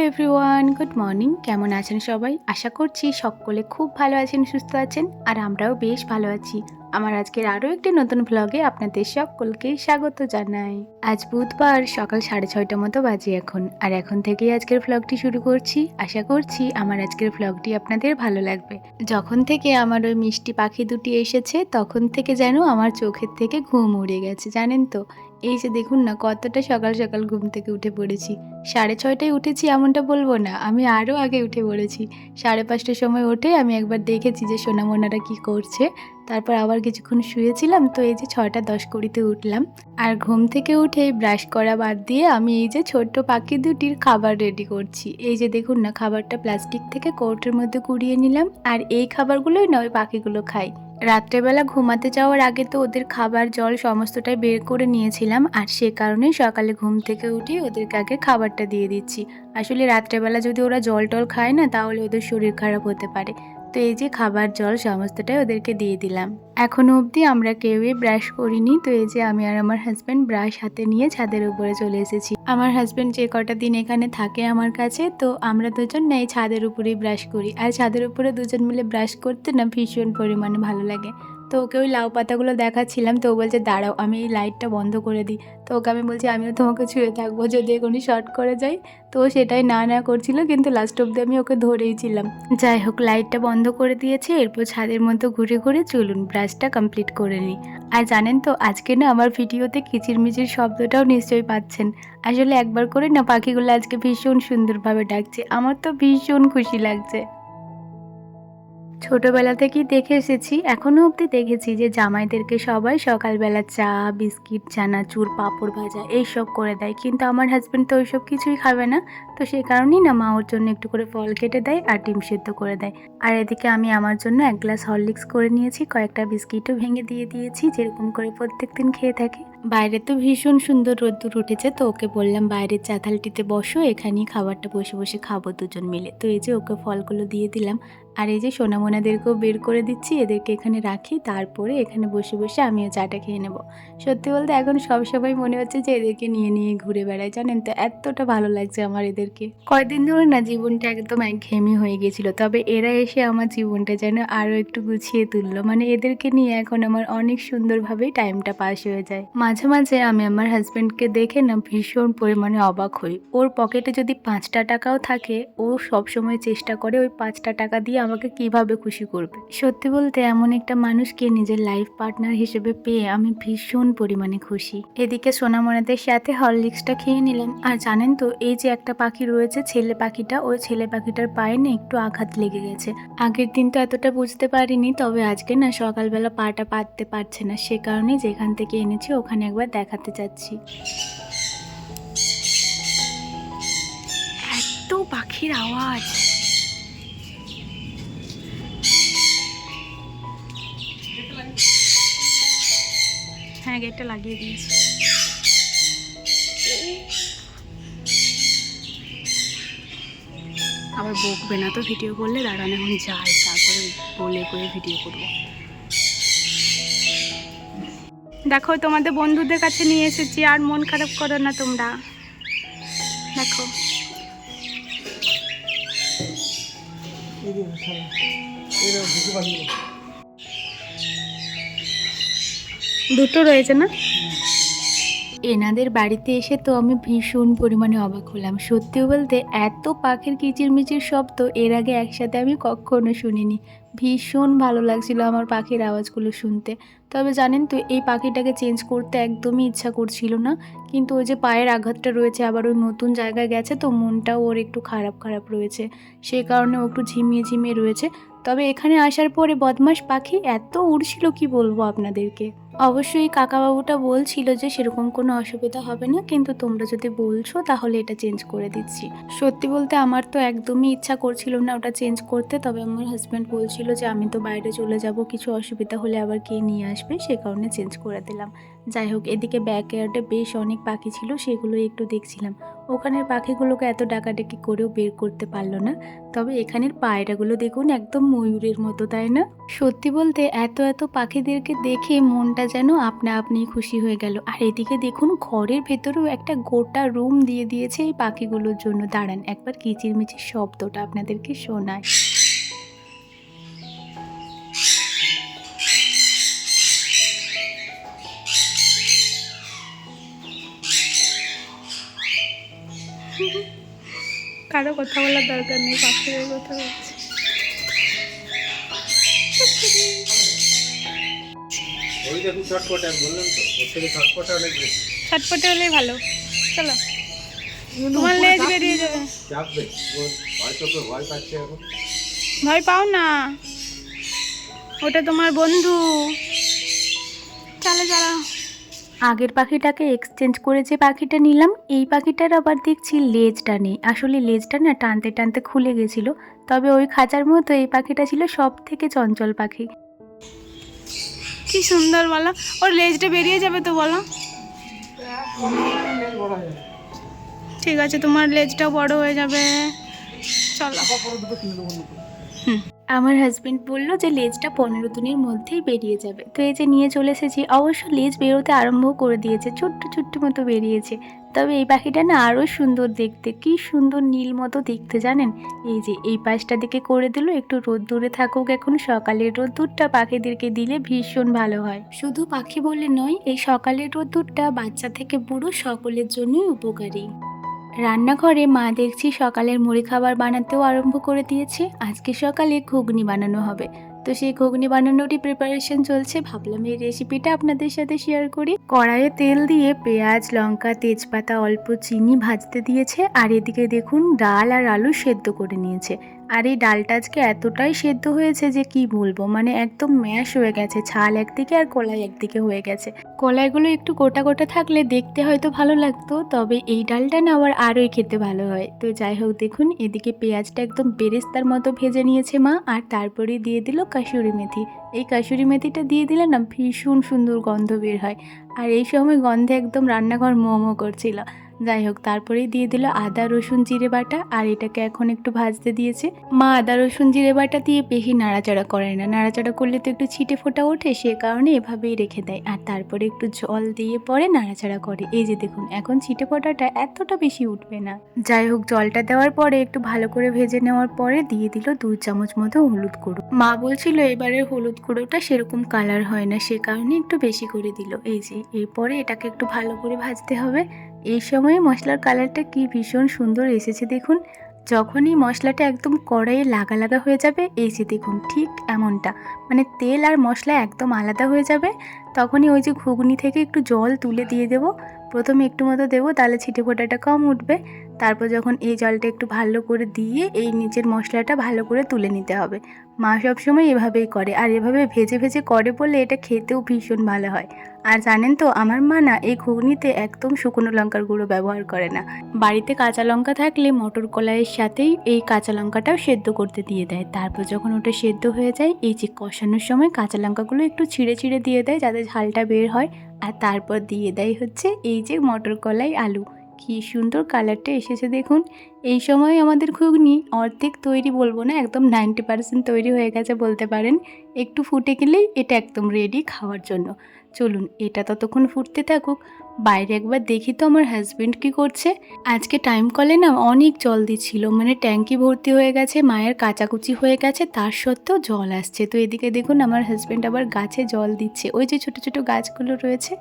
Everyone, good morning. কেমন আছেন সবাই? আশা করছি সকলে খুব ভালো আছেন, সুস্থ আছেন, আর আমরাও বেশ ভালো আছি। আমার আজকের আরও একটি নতুন ভ্লগে আপনাদের সকলকে স্বাগত জানাই। আজ বুধবার সকাল 6:30 মতো বাজে এখন, আর এখন থেকেই আজকের ভ্লগটি শুরু করছি। আশা করছি আমার আজকের ভ্লগটি আপনাদের ভালো লাগবে। যখন থেকে আমার ওই মিষ্টি পাখি দুটি এসেছে তখন থেকে যেন আমার চোখের থেকে ঘুম উড়ে গেছে, জানেন তো। এই যে দেখুন না, কতটা সকাল সকাল ঘুম থেকে উঠে পড়েছি। 6:30টায় উঠেছি এমনটা বলবো না, আমি আরও আগে উঠে পড়েছি। 5:30টার সময় উঠে আমি একবার দেখেছি যে সোনামোনারা কি করছে। তারপর আবার কিছুক্ষণ শুয়েছিলাম, তো এই যে 6:10 উঠলাম। আর ঘুম থেকে উঠে ব্রাশ করা বাদ দিয়ে আমি এই যে ছোট্ট পাখি দুটির খাবার রেডি করছি। এই যে দেখুন না, খাবারটা প্লাস্টিক থেকে কৌটোর মধ্যে কুড়িয়ে নিলাম, আর এই খাবারগুলোই না ওই পাখিগুলো খায়। রাত্রেবেলা ঘুমাতে যাওয়ার আগে তো ওদের খাবার জল সমস্তটাই বের করে নিয়েছিলাম, আর সে কারণেই সকালে ঘুম থেকে উঠে ওদেরকে আগে খাবারটা দিয়ে দিচ্ছি। আসলে রাত্রেবেলা যদি ওরা জল টল খায় না, তাহলে ওদের শরীর খারাপ হতে পারে। তো এই যে খাবার জল সমস্তটাই ওদেরকে দিয়ে দিলাম। এখনো অবধি আমরা কেউই ব্রাশ করিনি, তো এই যে আমি আর আমার হাজব্যান্ড ব্রাশ হাতে নিয়ে ছাদের উপরে চলে এসেছি। আমার হাজব্যান্ড যে কটা দিন এখানে থাকে আমার কাছে, তো আমরা দুজন না এই ছাদের উপরেই ব্রাশ করি। আর ছাদের উপরে দুজন মিলে ব্রাশ করতে না ভীষণ পরিমাণে ভালো লাগে। তো ওকে ওই লাউ পাতাগুলো দেখাচ্ছিলাম, তো ও বলছে দাঁড়াও আমি এই লাইটটা বন্ধ করে দিই। তো ওকে আমি বলছি আমিও তোমাকে ছুঁয়ে থাকবো যদি এখনই শর্ট করে যাই। তো সেটাই না করছিল, কিন্তু লাস্ট অব্দি আমি ওকে ধরেই ছিলাম। যাই হোক, লাইটটা বন্ধ করে দিয়েছি। এরপর ছাদের মধ্যে ঘুরে ঘুরে চলুন ব্রাশটা কমপ্লিট করে নিই। আর জানেন তো, আজকে না আমার ভিডিওতে কিচিরমিচির শব্দটাও নিশ্চয়ই পাচ্ছেন। আসলে একবার করে না পাখিগুলো আজকে ভীষণ সুন্দরভাবে ডাকছে, আমার তো ভীষণ খুশি লাগছে। ছোটবেলা থেকেই দেখে এসেছি, এখনও অবধি দেখেছি যে জামাইদেরকে সবাই সকালবেলা চা, বিস্কিট, চানাচুর, পাঁপড় ভাজা এইসব করে দেয়, কিন্তু আমার হাজব্যান্ড তো ওইসব কিছুই খাবে না। তো সেই কারণেই না মা ওর জন্য একটু করে ফল কেটে দেয় আর ডিম সেদ্ধ করে দেয়। আর এদিকে আমি আমার জন্য 1 গ্লাস হরলিক্স করে নিয়েছি, কয়েকটা বিস্কিটও ভেঙে দিয়ে দিয়েছি, যেরকম করে প্রত্যেকদিন খেয়ে থাকি। বাইরে তো ভীষণ সুন্দর রোদ্দুর উঠেছে, তো ওকে বললাম বাইরের চাতালটিতে বসো, এখানেই খাবারটা বসে বসে খাবো দুজন মিলে। তো এই যে ওকে ফলগুলো দিয়ে দিলাম, আর এই যে সোনামোনাদেরকেও বের করে দিচ্ছি, এদেরকে এখানে রাখি, তারপরে এখানে বসে বসে আমিও চাটা খেয়ে নেব। সত্যি বলতে এখন সবসময় মনে হচ্ছে যে এদেরকে নিয়ে নিয়ে ঘুরে বেড়াই, জানেন তো, এতটা ভালো লাগছে আমার এদেরকে। কয়েকদিন ধরে না জীবনটা একদম একঘেয়েমি হয়ে গেছিল, তবে এরা এসে আমার জীবনটা যেন আরও একটু গুছিয়ে তুললো। মানে এদেরকে নিয়ে এখন আমার অনেক সুন্দরভাবেই টাইমটা পাস হয়ে যায়। মাঝে মাঝে আমি আমার হাজব্যান্ডকে দেখে না ভীষণ পরিমাণে অবাক হই। ওর পকেটে যদি 5টা টাকাও থাকে, ও সবসময় চেষ্টা করে ওই 5টা টাকা দিয়ে আমাকে কিভাবে খুশি করবে। সত্যি বলতে এমন একটা মানুষকে নিজের লাইফ পার্টনার হিসেবে পেয়ে আমি ভীষণ পরিমাণে খুশি। এদিকে সোনামোনাদের সাথে হরলিক্সটা খেয়ে নিলাম। আর জানেন তো, এই যে একটা পাখি রয়েছে ছেলে পাখিটা, ওই ছেলে পাখিটার পায়ে না একটু আঘাত লেগে গেছে। আগের দিন তো এতটা বুঝতে পারিনি, তবে আজকে না সকালবেলা পাটা পাততে পারছে না, সে কারণে যেখান থেকে এনেছি ওখানে একবার দেখাতে যাচ্ছি। এত পাখির আওয়াজ! হ্যাঁ, গেটটা লাগিয়ে দিয়েছি। আবার বকবে না তো ভিডিও করলে, দাঁড়ান এখন যাই, তারপরে বলে করে ভিডিও করবো। দেখো তোমাদের বন্ধুদের কাছে নিয়ে এসেছি, আর মন খারাপ করো না তোমরা। দেখো দুটো রয়েছে না। এনাদের বাড়িতে এসে তো আমি ভীষণ পরিমাণে অবাক হলাম। সত্যি বলতে এত পাখির কিচিরমিচির শব্দ এর আগে একসাথে আমি কখনো শুনিনি। ভীষণ ভালো লাগছিল আমার পাখির আওয়াজগুলো শুনতে। তবে জানেন তো, এই পাখিটাকে চেঞ্জ করতে একদমই ইচ্ছা করছিল না, কিন্তু ওই যে পায়ের আঘাতটা রয়েছে, আবার ওই নতুন জায়গায় গেছে, তো মনটাও ওর একটু খারাপ খারাপ রয়েছে, সেই কারণে ও একটু ঝিমিয়ে ঝিমিয়ে রয়েছে। তবে এখানে আসার পরে বদমাশ পাখি এত উড়ছিল কি বলবো আপনাদেরকে। অবশ্যই কাকাবাবুটা বলছিল যে সেরকম কোনো অসুবিধা হবে না, কিন্তু তোমরা যদি বলছো তাহলে এটা চেঞ্জ করে দিচ্ছি। সত্যি বলতে আমার তো একদমই ইচ্ছা করছিল না ওটা চেঞ্জ করতে, তবে আমার হাজব্যান্ড বলছিল যে আমি তো বাইরে চলে যাব, কিছু অসুবিধা হলে আবার কে নিয়ে আসবে, সে কারণে চেঞ্জ করে দিলাম। যাই হোক, এদিকে ব্যাকয়ার্ডে বেশ অনেক পাখি ছিল, সেগুলো একটু দেখছিলাম। ওখানের পাখিগুলোকে এত ডাকাডাকি করেও বের করতে পারলো না। তবে এখানের পায়রাগুলো দেখুন একদম ময়ূরের মতো, তাই না? সত্যি বলতে এত এত পাখিদেরকে দেখে মনটা যেন আপনা আপনি খুশি হয়ে গেল। আর এদিকে দেখুন ঘরের ভেতরেও একটা গোটা রুম দিয়ে দিয়েছে এই পাখিগুলোর জন্য। দাঁড়ান একবার কিচিরমিচির শব্দটা আপনাদেরকে শোনায়। কারো কথা বলার দরকার নেই, পাখিদের কথা বলছি। ওই দেখুন ছটপটে, আমি বললাম তো ওর থেকে ছটপটে অনেক বেশি। ছটপটে হলেই ভালো। চলো, তোমার লেজ বেরিয়ে যাবে। চাপবে ওর, হয়তো তো ভয় পাচ্ছে এখন। ভয় পাও না, ওটা তোমার বন্ধু। চলো চলো। আগের পাখিটাকে এক্সচেঞ্জ করে যে পাখিটা নিলাম, এই পাখিটার আবার দেখছি লেজটা নেই। আসলে লেজটা না টানতে টানতে খুলে গেছিল। তবে ওই খাঁচার মতো এই পাখিটা ছিল সব থেকে চঞ্চল পাখি। কি সুন্দর বলো, ওর লেজটা বেরিয়ে যাবে তো বলো। ঠিক আছে, তোমার লেজটাও বড় হয়ে যাবে। চলো। আমার হাজবেন্ড বলল যে লেজটা 15 দিনের মধ্যেই বেরিয়ে যাবে। তো এই যে নিয়ে চলে এসেছি। অবশ্য লেজ বেরোতে আরম্ভ করে দিয়েছে, ছোট্ট ছোট্ট মতো বেরিয়েছে। তবে এই পাখিটা না আরও সুন্দর দেখতে, কি সুন্দর নীল মতো দেখতে জানেন। এই যে এই পাশটা দিকে করে দিল, একটু রোদ্দুরে থাকুক। এখন সকালের রোদ্দুরটা পাখিদেরকে দিলে ভীষণ ভালো হয়। শুধু পাখি বলে নয়, এই সকালের রোদ্দুরটা বাচ্চা থেকে বুড়ো সকলের জন্যই উপকারী। রান্নাঘরে মা দেখছি সকালের মুড়ি খাবার বানাতেও আরম্ভ করে দিয়েছে। আজকে সকালে ঘুগনি বানানো হবে, তো সেই ঘুগনি বানানোরই প্রিপারেশন চলছে। ভাবলাম এই রেসিপিটা আপনাদের সাথে শেয়ার করি। কড়াইয়ে তেল দিয়ে পেঁয়াজ, লঙ্কা, তেজপাতা, অল্প চিনি ভাজতে দিয়েছে। আর এদিকে দেখুন ডাল আর আলু সেদ্ধ করে নিয়েছে। আর এই ডালটা আজকে এতটাই সেদ্ধ হয়েছে যে কি বলবো, মানে একদম ম্যাশ হয়ে গেছে। ছাল একদিকে আর কলাই একদিকে হয়ে গেছে। কলাইগুলো একটু গোটা গোটা থাকলে দেখতে হয়তো ভালো লাগতো, তবে এই ডালটা না আবার আরোই খেতে ভালো হয়। তো যাই হোক, দেখুন এদিকে পেঁয়াজটা একদম বেরেস্তার মতো ভেজে নিয়েছে মা। আর তারপরে দিয়ে দিল কাসুরি মেথি। এই কাসুরি মেথিটা দিয়ে দিলে না ভীষণ সুন্দর গন্ধ বের হয়। আর এই সময় গন্ধে একদম রান্নাঘর মোমো করছিল। যাই হোক, তারপরেই দিয়ে দিল আদা রসুন জিরে বাটা। আর এটাকে এখন একটু ভাজতে দিয়েছে। মা আদা রসুন জিরে বাটা দিয়ে বেশি নাড়াচাড়া করে না, নাড়াচাড়া করলে তো একটু ছিটে ফোটা ওঠে, সে কারণে এভাবেই রেখে দেয়। আর তারপরে একটু জল দিয়ে পরে নাড়াচাড়া করে। এই যে দেখুন এখন ছিটে ফোটাটা এতটা বেশি উঠবে না। যাই হোক, জলটা দেওয়ার পরে একটু ভালো করে ভেজে নেওয়ার পরে দিয়ে দিল 2 চামচ মতো হলুদ গুঁড়ো। মা বলছিল এবারের হলুদ গুঁড়োটা সেরকম কালার হয় না, সে কারণে একটু বেশি করে দিল। এই যে এরপরে এটাকে একটু ভালো করে ভাজতে হবে। এই সময়ে মশলার কালারটা কি ভীষণ সুন্দর এসেছে দেখুন। যখনই মশলাটা একদম কড়াইয়ে লাগা লাগা হয়ে যাবে, এই যে দেখুন ঠিক এমনটা, মানে তেল আর মশলা একদম আলাদা হয়ে যাবে, তখনই ওই যে ঘুগনি থেকে একটু জল তুলে দিয়ে দেব। প্রথমে একটু মতো দেবো, তাহলে ছিটে ফোটাটা কম উঠবে। তারপর যখন এই জলটা একটু ভালো করে দিয়ে এই নিচের মশলাটা ভালো করে তুলে নিতে হবে। মা সবসময় এভাবেই করে, আর এভাবে ভেজে ভেজে করে বলে এটা খেতেও ভীষণ ভালো হয়। আর জানেন তো আমার মা না এই ঘুগনিতে একদম শুকনো লঙ্কার গুঁড়ো ব্যবহার করে না। বাড়িতে কাঁচা লঙ্কা থাকলে মটর কলাইয়ের সাথেই এই কাঁচা লঙ্কাটাও সেদ্ধ করতে দিয়ে দেয়। তারপর যখন ওটা সেদ্ধ হয়ে যায়, এই যে কষানোর সময় কাঁচা লঙ্কাগুলো একটু ছিঁড়ে ছিঁড়ে দিয়ে দেয় যাতে ঝালটা বের হয়। আর তারপর দিয়ে দেয় হচ্ছে এই যে মটর কলাই আলু। কি সুন্দর কালারটা এসেছে দেখুন। এই সময় আমাদের ঘুগনি অর্ধেক তৈরি বলবো না, একদম 90% তৈরি হয়ে গেছে বলতে পারেন। একটু ফুটে গেলেই এটা একদম রেডি খাওয়ার জন্য। চলুন এটা ততক্ষণ ফুটতে থাকুক। বাইরে একবার দেখি তো আমার হাজবেন্ড কি করছে। আজকে টাইম কলে না অনেক জল দিচ্ছিল, মানে ট্যাঙ্কি ভর্তি হয়ে গেছে, মায়ের কাচাকুচি হয়ে গেছে, তার সত্ত্বেও জল আসছে। তো এদিকে দেখুন আমার হাজবেন্ড আবার গাছে জল দিচ্ছে। ওই যে ছোট ছোট গাছগুলো রয়েছে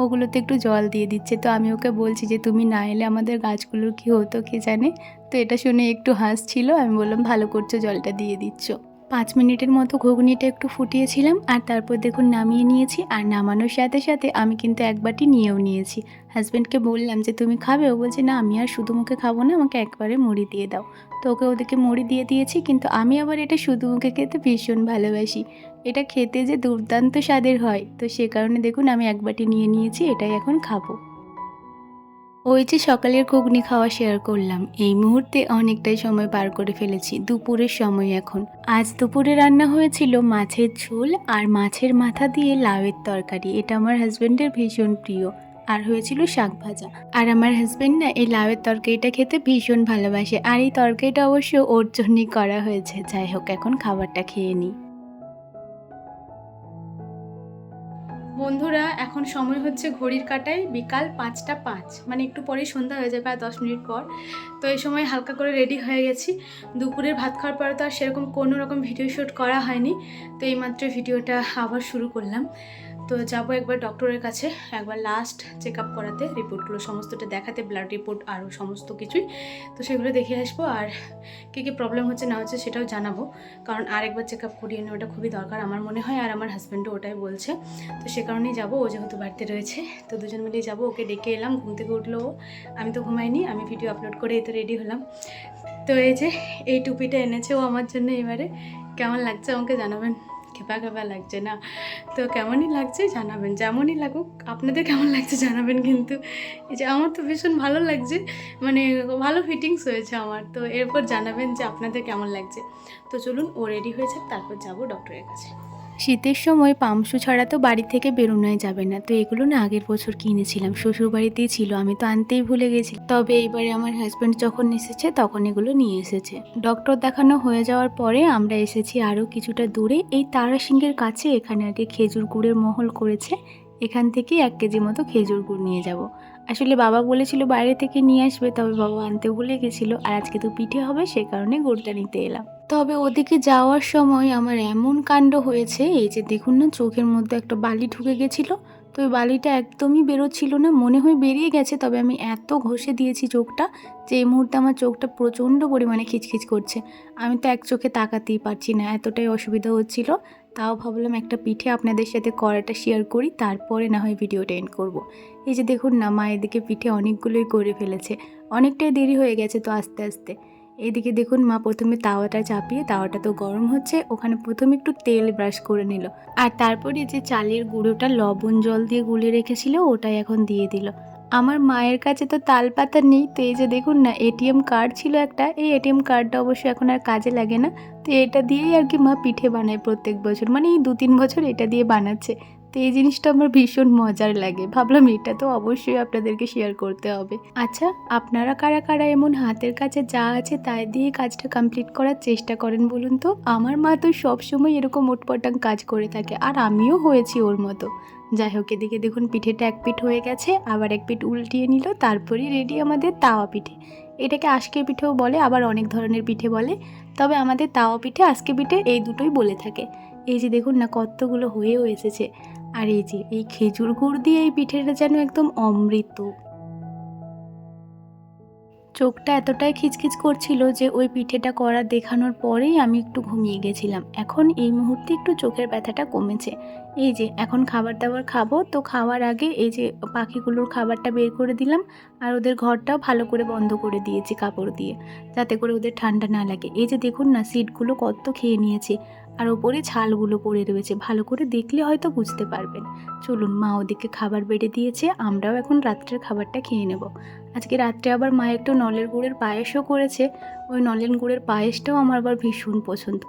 ওগুলোতে একটু জল দিয়ে দিচ্ছে। তো আমি ওকে বলছি যে তুমি না এলে আমাদের গাছগুলোর কি হতো কে জানে। তো এটা শুনে একটু হাসছিল। আমি বললাম ভালো করছো, জলটা দিয়ে দিচ্ছ। 5 মিনিটের মতো ঘুগনিটা একটু ফুটিয়েছিলাম। আর তারপর দেখুন নামিয়ে নিয়েছি। আর নামানোর সাথে সাথে আমি কিন্তু এক বাটি নিয়েও নিয়েছি। হাজব্যান্ডকে বললাম যে তুমি খাবে? ও বলছে না আমি আর শুধু মুখে খাবো না, আমাকে একবারে মুড়ি দিয়ে দাও। তো ওকে ওদিকে মুড়ি দিয়ে দিয়েছি, কিন্তু আমি আবার এটা শুধু মুখে খেতে ভীষণ ভালোবাসি। এটা খেতে যে দুর্দান্ত স্বাদের হয়, তো সে কারণে দেখুন আমি এক বাটি নিয়ে নিয়েছি, এটাই এখন খাবো। ওই যে সকালের ঘুগনি খাওয়া শেয়ার করলাম, এই মুহূর্তে অনেকটাই সময় পার করে ফেলেছি। দুপুরের সময় এখন। আজ দুপুরে রান্না হয়েছিল মাছের ঝোল আর মাছের মাথা দিয়ে লাউয়ের তরকারি। এটা আমার হাজবেন্ডের ভীষণ প্রিয়। আর হয়েছিল শাক ভাজা। আর আমার হাজবেন্ড না এই লাউয়ের তরকারিটা খেতে ভীষণ ভালোবাসে, আর এই তরকারিটা অবশ্য ওর জন্যই করা হয়েছে। যাই হোক, এখন খাবারটা খেয়ে নিই। বন্ধুরা, এখন সময় হচ্ছে ঘড়ির কাঁটায় বিকাল 5টা 5, মানে একটু পরেই সন্ধ্যা হয়ে যাবে, প্রায় 10 মিনিট পর। তো এই সময় হালকা করে রেডি হয়ে গেছি। দুপুরের ভাত খাওয়ার পরে তো আর সেরকম কোনো রকম ভিডিও শ্যুট করা হয়নি, তো এইমাত্র ভিডিওটা আবার শুরু করলাম। তো যাবো একবার ডক্টরের কাছে, একবার লাস্ট চেক আপ করাতে, রিপোর্টগুলো সমস্তটা দেখাতে, ব্লাড রিপোর্ট আরও সমস্ত কিছুই। তো সেগুলো দেখে আসবো, আর কী কী প্রবলেম হচ্ছে না হচ্ছে সেটাও জানাবো, কারণ আরেকবার চেক আপ করিয়ে নেওয়াটা খুবই দরকার আমার মনে হয়, আর আমার হাজব্যান্ডও ওটাই বলছে। তো সে কারণেই যাবো, ও যেহেতু বাড়িতে রয়েছে, তো দুজন মিলেই যাবো। ওকে ডেকে এলাম, ঘুম থেকে উঠলো ও, আমি তো ঘুমাইনি, আমি ভিডিও আপলোড করে এই তো রেডি হলাম। তো এই যে এই টুপিটা এনেছে ও আমার জন্য, এবারে কেমন লাগছে আমাকে জানাবেন। খেপা খেপা লাগছে না? তো কেমনই লাগছে জানাবেন, যেমনই লাগুক আপনাদের কেমন লাগছে জানাবেন। কিন্তু এই যে আমার তো ভীষণ ভালো লাগছে, মানে ভালো ফিটিংস হয়েছে আমার। তো এরপর জানাবেন যে আপনাদের কেমন লাগছে। তো চলুন, ও রেডি হয়েছে, তারপর যাব ডক্টরের কাছে। শীতের সময় পামসু ছাড়া তো বাড়ি থেকে বেরোনোই যাবে না। তো এগুলো না আগের বছর কিনেছিলাম, শ্বশুর বাড়িতেই ছিল, আমি তো আনতেই ভুলে গেছি। তবে এইবারে আমার হাজব্যান্ড যখন এসেছে তখন এগুলো নিয়ে এসেছে। ডক্টর দেখানো হয়ে যাওয়ার পরে আমরা এসেছি আরও কিছুটা দূরে, এই তারাসিংহের কাছে। এখানে আগে খেজুর গুড়ের মহল করেছে, এখান থেকে 1 কেজি মতো খেজুর গুড় নিয়ে যাব। আসলে বাবা বলেছিল বাইরে থেকে নিয়ে আসবে, তবে বাবা আনতে ভুলে গেছিলো, আর আজকে তো পিঠে হবে, সে কারণে গুড়টা নিতে এলাম। তবে ওদিকে যাওয়ার সময় আমার এমন কাণ্ড হয়েছে, এই যে দেখুন না, চোখের মধ্যে একটা বালি ঢুকে গেছিলো। তো ওই বালিটা একদমই বেরোচ্ছিল না, মনে হয় বেরিয়ে গেছে, তবে আমি এত ঘষে দিয়েছি চোখটা যে এই মুহূর্তে আমার চোখটা প্রচণ্ড পরিমাণে খিচখিচ করছে। আমি তো এক চোখে তাকাতেই পারছি না, এতটাই অসুবিধা হচ্ছিল। তাও ভাবলাম একটা পিঠে আপনাদের সাথে করাটা শেয়ার করি, তারপরে না হয় ভিডিওটা এন্ড করব। এই যে দেখুন না, মায়ের দিকে পিঠে অনেকগুলোই করে ফেলেছে, অনেকটাই দেরি হয়ে গেছে তো আস্তে আস্তে। এদিকে দেখুন, মা প্রথমে তাওয়াটা চাপিয়ে, তাওয়াটা তো গরম হচ্ছে, ওখানে প্রথমে একটু তেল ব্রাশ করে নিল, আর তারপরে যে চালের গুঁড়োটা লবণ জল দিয়ে গুলে রেখেছিল ওটাই এখন দিয়ে দিল। আমার মায়ের কাছে তো তাল পাতা নেই, তো এই যে দেখুন না, এটিএম কার্ড ছিল একটা, এই এটিএম কার্ডটা অবশ্য এখন আর কাজে লাগে না। তো এটা দিয়েই আর কি মা পিঠে বানায় প্রত্যেক বছর, মানে এই 2-3 বছর এটা দিয়ে বানাচ্ছে। তো এই জিনিসটা আমার ভীষণ মজার লাগে, ভাবলাম এটা তো অবশ্যই আপনাদেরকে শেয়ার করতে হবে। আচ্ছা, আপনারা কারা কারা এমন হাতের কাছে যা আছে তাই দিয়ে কাজটা কমপ্লিট করার চেষ্টা করেন বলুন তো? আমার মা তো সবসময় এরকম উটপটাং কাজ করে থাকে, আর আমিও হয়েছি ওর মতো। যাই হোক, এদিকে দেখুন পিঠেটা 1 পিঠ হয়ে গেছে, আবার 1 পিঠ উল্টিয়ে নিল, তারপরেই রেডি আমাদের তাওয়া পিঠে। এটাকে আজকে পিঠেও বলে, আবার অনেক ধরনের পিঠে বলে, তবে আমাদের তাওয়া পিঠে আজকে পিঠে এই দুটোই বলে থাকে। এই যে দেখুন না, কতগুলো হয়েও এসেছে। আর এই যে এই খেজুর গুড় দিয়ে এই পিঠেটা যেন একদম অমৃত। চোখটা এতটাই খিচখিচ করছিল যে ওই পিঠেটা করা দেখানোর পরেই আমি একটু ঘুমিয়ে গেছিলাম। এখন এই মুহূর্তে একটু চোখের ব্যথাটা কমেছে। এই যে এখন খাবার দাবার খাবো, তো খাওয়ার আগে এই যে পাখিগুলোর খাবারটা বের করে দিলাম, আর ওদের ঘরটাও ভালো করে বন্ধ করে দিয়েছি কাপড় দিয়ে, যাতে করে ওদের ঠান্ডা না লাগে। এই যে দেখুন না, সিটগুলো কত খেয়ে নিয়েছে, আর ওপরে ছালগুলো পড়ে রয়েছে, ভালো করে দেখলে হয়তো বুঝতে পারবেন। চলুন, মা ওদিকে খাবার বেড়ে দিয়েছে, আমরাও এখন রাত্রের খাবারটা খেয়ে নেব। আজকে রাত্রে আবার মা একটু নলের গুড়ের পায়েসও করেছে, ওই নলেন গুড়ের পায়েসটাও আমার আবার ভীষণ পছন্দ।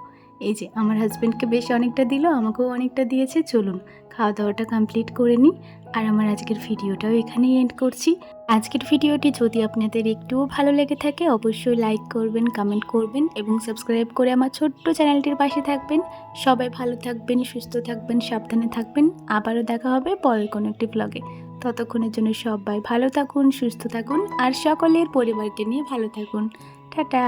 এই যে আমার হাজব্যান্ডকে বেশ অনেকটা দিল, আমাকেও অনেকটা দিয়েছে। চলুন খাওয়া দাওয়াটা কমপ্লিট করে নিই, আর আমার আজকের ভিডিওটাও এখানেই এন্ড করছি। আজকের ভিডিওটি যদি আপনাদের একটুও ভালো লেগে থাকে অবশ্যই লাইক করবেন, কমেন্ট করবেন এবং সাবস্ক্রাইব করে আমার ছোট্ট চ্যানেলটির পাশে থাকবেন। সবাই ভালো থাকবেন, সুস্থ থাকবেন, সাবধানে থাকবেন। আবারও দেখা হবে পরের কোনো একটি ব্লগে। ততক্ষণের জন্য সবাই ভালো থাকুন, সুস্থ থাকুন, আর সকলের পরিবারকে নিয়ে ভালো থাকুন। টাটা।